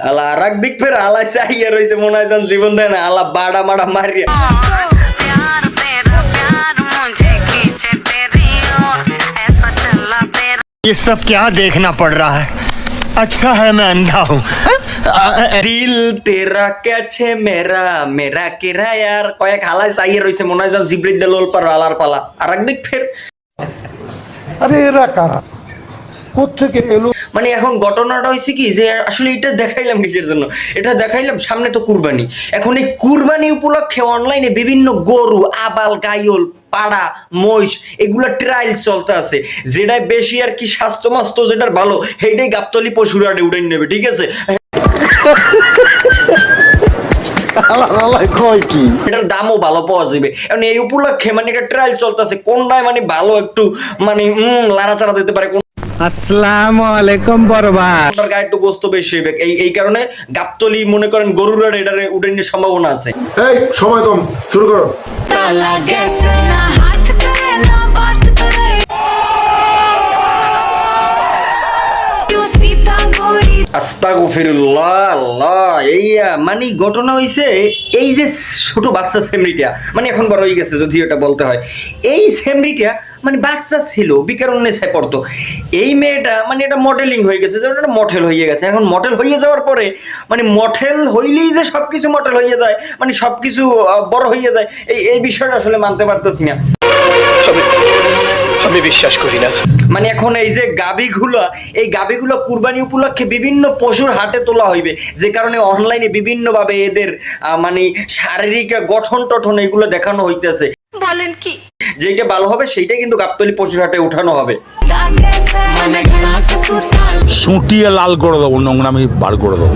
আলা রাগ দিক ফের আলা চাইয়া রইছে মনে হয় যেন জীবন দেয় না আলা বাড়া মারা মারিয়া ये सब क्या देखना पड़ रहा है अच्छा है मैं अंधा हूँ দিল তেরা কেছে মেরা মেরা কেরা यार কয়েক হালা চাইয়া রইছে মনে হয় যেন জিবরিল দেলোল পার আলার পালা আর রাগ দিক ফের আরে এরা কারা কোত্থেকে এলো মানে এখন ঘটনাটা হয়েছে কি যে আসলে এটা দেখাইলাম কিসের জন্য এটা দেখাইলাম সামনে তো কুরবানি এখন এই কুরবানি উপলক্ষে অনলাইনে বিভিন্ন গরু আবাল গায়ল পাড়া মহিষ এগুলা ট্রায়াল চলতে আছে যেটাই বেশি আর কি স্বাস্থ্য মাস্ত যেটার ভালো সেইটাই গাবতলি পশুর হাটে উঠাই নেবে ঠিক আছে কয় কি এটার দামও ভালো পাওয়া যাবে এখন এই উপলক্ষে মানে এটা ট্রায়াল চলতেছে কোনটায় মানে ভালো একটু মানে লাড়াচাড়া দিতে পারে আসসালামু আলাইকুম বরবাদ কোনটার গায়ে একটু গোস্ত বেশি হবে এই কারণে গাবতলি মনে করেন গরুর হাটে এটারে উঠাই নেওয়ার সম্ভাবনা আছে এই সময় কম শুরু করো আস্তাগফিরুল্লাহ আল্লাহ মানে ঘটনা হইছে এই যে ছোট বাচ্চা সেমরিটা মানে এখন বড় হয়ে গেছে যদি এটা বলতে হয় এই সেমরিটা মানে বাচ্চা ছিল বিকারুন্নেসায় পড়তো এই মেয়েটা মানে এটা মডেলিং হয়ে গেছে এটা মডেল হয়ে গেছে এখন মডেল হয়ে যাওয়ার পরে মানে মডেল হইলেই যে সবকিছু মডেল হয়ে যায় মানে সবকিছু বড় হয়ে যায় এই বিষয়টা আসলে মানতে পারতেছি না আমি বিশ্বাস করি না মানে এখন এই যে গাবিগুলো কুরবানি উপলক্ষে বিভিন্ন পশুর হাটে তোলা হইবে যে কারণে অনলাইনে বিভিন্ন ভাবে এদের মানে শারীরিক গঠন টঠন এগুলো দেখানো হইতেছে বলেন কি যেটা ভালো হবে সেইটা কিন্তু গাবতলী পশুর হাটে উঠানো হবে সুটিয়ে লাল করে দেবো নোংরামি বার করে দেবো